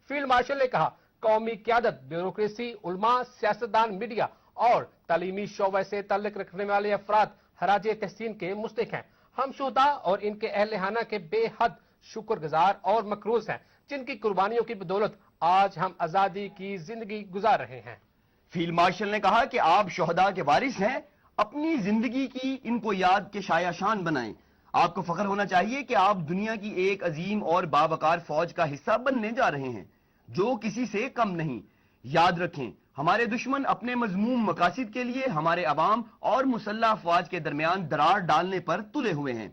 Field marshal نے کہا قومی قیادت، بیوروکریسی، علماء، سیاستدان، میڈیا اور تعلیمی شعبے سے تعلق رکھنے والے افراد خراج تحسین کے مستحق ہیں۔ ہم شہداء اور ان کے اہل خانہ کے بے حد شکر گزار اور مقروض ہیں، جن کی قربانیوں کی بدولت آج ہم آزادی کی زندگی گزار رہے ہیں۔ فیلڈ مارشل نے کہا کہ آپ شہداء کے وارث ہیں، اپنی زندگی کی ان کو یاد کے شایع شان بنائیں۔ آپ کو فخر ہونا چاہیے کہ آپ دنیا کی ایک عظیم اور باوقار فوج کا حصہ بننے جا رہے ہیں، جو کسی سے کم نہیں۔ یاد رکھیں، ہمارے دشمن اپنے مذموم مقاصد کے لیے ہمارے عوام اور مسلح افواج کے درمیان درار ڈالنے پر تلے ہوئے ہیں۔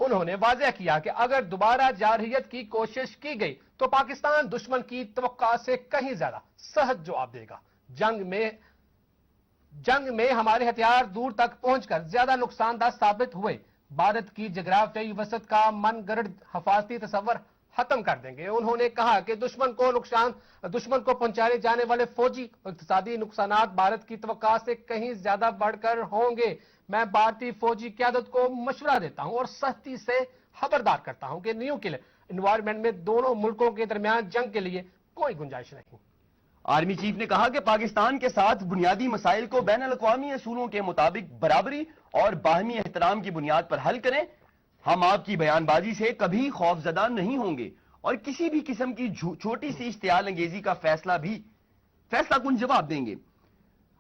انہوں نے واضح کیا کہ اگر دوبارہ جارحیت کی کوشش کی گئی تو پاکستان دشمن کی توقع سے کہیں زیادہ سخت جواب دے گا۔ جنگ میں ہمارے ہتھیار دور تک پہنچ کر زیادہ نقصان دہ ثابت ہوئے۔ بھارت کی جغرافیائی وسعت کا من گھڑت حفاظتی تصور ختم کر دیں گے۔ انہوں نے کہا کہ دشمن کو پہنچائے جانے والے فوجی اور اقتصادی نقصانات بھارت کی توقع سے کہیں زیادہ بڑھ کر ہوں گے۔ میں بھارتی فوجی قیادت کو مشورہ دیتا ہوں اور سختی سے خبردار کرتا ہوں کہ نیوکلیئر انوائرمنٹ میں دونوں ملکوں کے درمیان جنگ کے لیے کوئی گنجائش نہیں۔ آرمی چیف نے کہا کہ پاکستان کے ساتھ بنیادی مسائل کو بین الاقوامی اصولوں کے مطابق برابری اور باہمی احترام کی بنیاد پر حل کریں۔ ہم آپ کی بیان بازی سے کبھی خوف زدہ نہیں ہوں گے اور کسی بھی قسم کی چھوٹی سی اشتعال انگیزی کا فیصلہ کن جواب دیں گے۔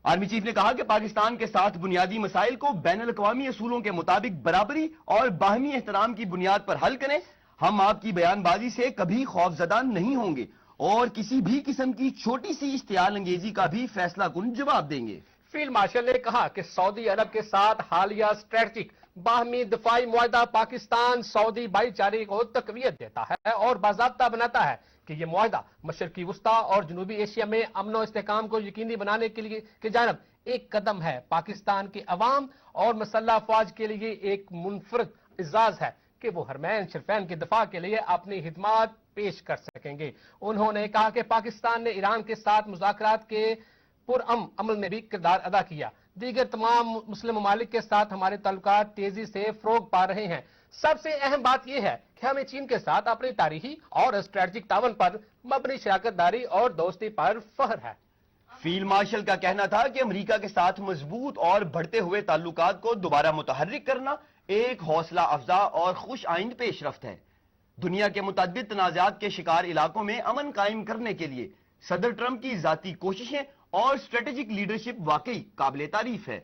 آرمی چیف نے کہا کہ پاکستان کے ساتھ بنیادی مسائل کو بین الاقوامی اصولوں کے مطابق برابری اور باہمی احترام کی بنیاد پر حل کریں۔ ہم آپ کی بیان بازی سے کبھی خوف زدہ نہیں ہوں گے اور کسی بھی قسم کی چھوٹی سی اشتعال انگیزی کا بھی فیصلہ کن جواب دیں گے۔ فیلڈ مارشل نے کہا کہ سعودی عرب کے ساتھ حالیہ اسٹریٹجک باہمی دفاعی معاہدہ پاکستان سعودی بھائی چارے کو تقویت دیتا ہے اور باضابطہ بناتا ہے کہ یہ معاہدہ مشرقی وسطی اور جنوبی ایشیا میں امن و استحکام کو یقینی بنانے کی جانب ایک قدم ہے۔ پاکستان کے عوام اور مسلح افواج کے لیے ایک منفرد اعزاز ہے کہ وہ حرمین شریفین کے دفاع کے لیے اپنی خدمات پیش کر سکیں گے۔ انہوں نے کہا کہ پاکستان نے ایران کے ساتھ مذاکرات کے پرامن عمل میں بھی کردار ادا کیا۔ دیگر تمام مسلم ممالک کے ساتھ ہمارے تعلقات تیزی سے فروغ پا رہے ہیں۔ سب سے اہم بات یہ ہے کہ ہمیں چین کے ساتھ اپنی تاریخی اور اسٹریٹجک تعاون پر مبنی شراکت داری اور دوستی پر فخر ہے۔ فیلڈ مارشل کا کہنا تھا کہ امریکہ کے ساتھ مضبوط اور بڑھتے ہوئے تعلقات کو دوبارہ متحرک کرنا ایک حوصلہ افزا اور خوش آئند پیش رفت ہے۔ دنیا کے متعدد تنازعات کے شکار علاقوں میں امن قائم کرنے کے لیے صدر ٹرمپ کی ذاتی کوششیں اور اسٹریٹجک لیڈرشپ واقعی قابل تعریف ہے۔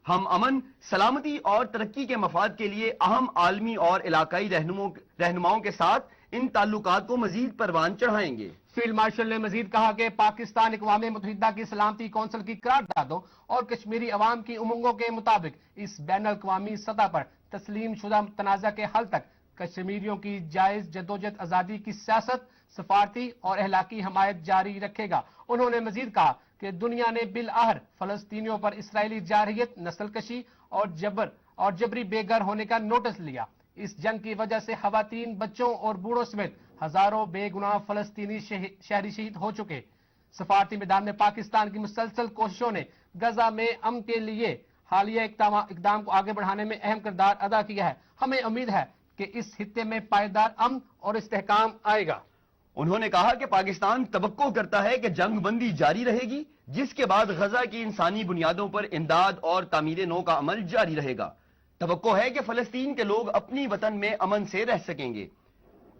ہم امن، سلامتی اور ترقی کے مفاد کے لیے اہم عالمی اور علاقائی رہنماؤں کے ساتھ ان تعلقات کو مزید پروان چڑھائیں گے۔ فیلڈ مارشل نے مزید کہا کہ پاکستان اقوام متحدہ کی سلامتی کونسل کی قراردادوں اور کشمیری عوام کی امنگوں کے مطابق اس بین الاقوامی سطح پر تسلیم شدہ تنازع کے حل تک کشمیریوں کی جائز جدوجہد آزادی کی سیاست، سفارتی اور اخلاقی حمایت جاری رکھے گا۔ انہوں نے مزید کہا کہ دنیا نے بالآخر فلسطینیوں پر اسرائیلی جارحیت، نسل کشی اور جبری بے گھر ہونے کا نوٹس لیا۔ اس جنگ کی وجہ سے خواتین، بچوں اور بوڑھوں سمیت ہزاروں بے گناہ فلسطینی شہری شہید ہو چکے۔ سفارتی میدان میں پاکستان کی مسلسل کوششوں نے غزہ میں امن کے لیے حالیہ اقدام کو آگے بڑھانے میں اہم کردار ادا کیا ہے۔ ہمیں امید ہے کہ اس خطے میں پائیدار امن اور استحکام آئے گا۔ انہوں نے کہا کہ پاکستان توقع کرتا ہے کہ جنگ بندی جاری رہے گی، جس کے بعد غزہ کی انسانی بنیادوں پر امداد اور تعمیر نو کا عمل جاری رہے گا۔ توقع ہے کہ فلسطین کے لوگ اپنی وطن میں امن سے رہ سکیں گے۔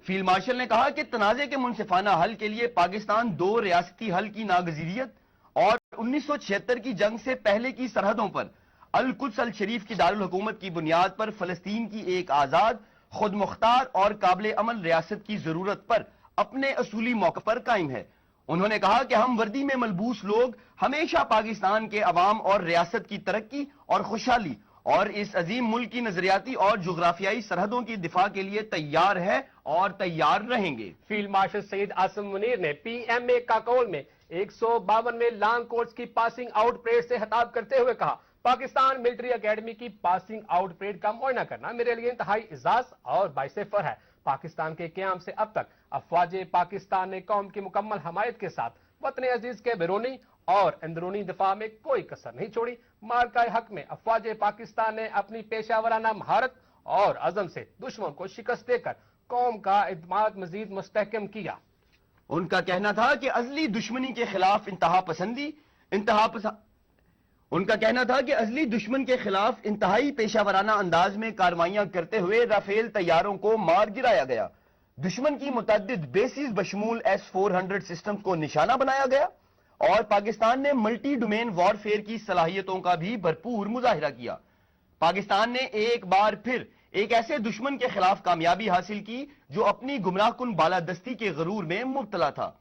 فیلڈ مارشل نے کہا کہ تنازع کے منصفانہ حل کے لیے پاکستان دو ریاستی حل کی ناگزیریت اور 1976 کی جنگ سے پہلے کی سرحدوں پر القدس الشریف کی دارالحکومت کی بنیاد پر فلسطین کی ایک آزاد، خود مختار اور قابل عمل ریاست کی ضرورت پر اپنے اصولی موقع پر قائم ہے۔ انہوں نے کہا کہ ہم وردی میں ملبوس لوگ ہمیشہ پاکستان کے عوام اور ریاست کی ترقی اور خوشحالی اور اس عظیم ملک کی نظریاتی اور جغرافیائی سرحدوں کی دفاع کے لیے تیار ہے اور تیار رہیں گے۔ فیلڈ مارشل سعید عاصم منیر نے پی ایم اے کاکول میں 152 میں لانگ کورس کی پاسنگ آؤٹ پریڈ سے خطاب کرتے ہوئے کہا، پاکستان ملٹری اکیڈمی کی پاسنگ آؤٹ پریڈ کا معائنہ کرنا میرے لیے انتہائی اعزاز اور باعث فخر ہے۔ پاکستان کے قیام سے اب تک افواج پاکستان نے قوم کی مکمل حمایت کے ساتھ وطن عزیز کے بیرونی اور اندرونی دفاع میں کوئی کسر نہیں چھوڑی۔ مارکہ حق میں افواج پاکستان نے اپنی پیشہ ورانہ مہارت اور عزم سے دشمن کو شکست دے کر قوم کا اعتماد مزید مستحکم کیا۔ ان کا کہنا تھا کہ ازلی دشمنی کے خلاف دشمن کے خلاف انتہائی پیشہ ورانہ انداز میں کارروائیاں کرتے ہوئے رافیل طیاروں کو مار گرایا گیا. دشمن کی متعدد بیسز بشمول S-400 سسٹم کو نشانہ بنایا گیا اور پاکستان نے ملٹی ڈومین وار فیئر کی صلاحیتوں کا بھی بھرپور مظاہرہ کیا. پاکستان نے ایک بار پھر ایک ایسے دشمن کے خلاف کامیابی حاصل کی جو اپنی گمراہ کن بالادستی کے غرور میں مبتلا تھا.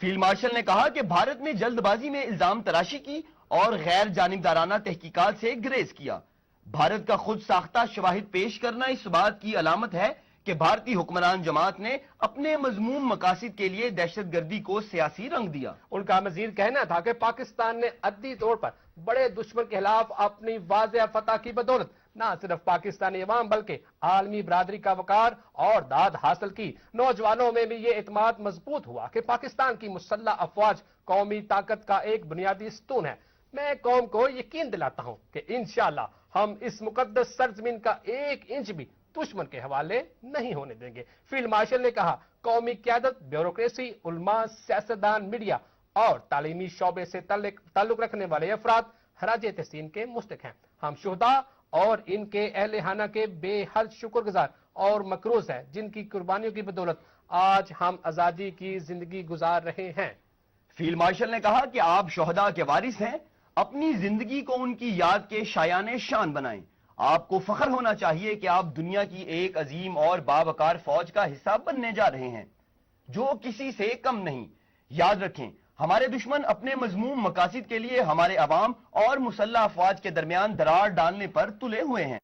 فیلڈ مارشل نے کہا کہ بھارت نے جلد بازی میں الزام تراشی کی اور غیر جانبدارانہ تحقیقات سے گریز کیا. بھارت کا خود ساختہ شواہد پیش کرنا اس بات کی علامت ہے کہ بھارتی حکمران جماعت نے اپنے مذموم مقاصد کے لیے دہشت گردی کو سیاسی رنگ دیا. ان کا مزید کہنا تھا کہ پاکستان نے عددی طور پر بڑے دشمن کے خلاف اپنی واضح فتح کی بدولت نہ صرف پاکستانی عوام بلکہ عالمی برادری کا وقار اور داد حاصل کی. نوجوانوں میں بھی یہ اعتماد مضبوط ہوا کہ پاکستان کی مسلح افواج قومی طاقت کا ایک بنیادی ستون ہے. میں قوم کو یقین دلاتا ہوں کہ انشاءاللہ ہم اس مقدس سرزمین کا ایک انچ بھی دشمن کے حوالے نہیں ہونے دیں گے. فیلڈ مارشل نے کہا قومی قیادت، بیوروکریسی، علماء، سیاستدان، میڈیا اور تعلیمی شعبے سے تعلق رکھنے والے افراد خراج تحسین کے مستحق ہیں. ہم شہداء اور ان کے اہل خانہ کے بے حد شکر گزار اور مقروض ہیں جن کی قربانیوں کی بدولت آج ہم آزادی کی زندگی گزار رہے ہیں. فیلڈ مارشل نے کہا کہ آپ شہداء کے وارث ہیں. اپنی زندگی کو ان کی یاد کے شایان شان بنائیں. آپ کو فخر ہونا چاہیے کہ آپ دنیا کی ایک عظیم اور باوقار فوج کا حصہ بننے جا رہے ہیں جو کسی سے کم نہیں. یاد رکھیں ہمارے دشمن اپنے مذموم مقاصد کے لیے ہمارے عوام اور مسلح افواج کے درمیان دراڑ ڈالنے پر تلے ہوئے ہیں.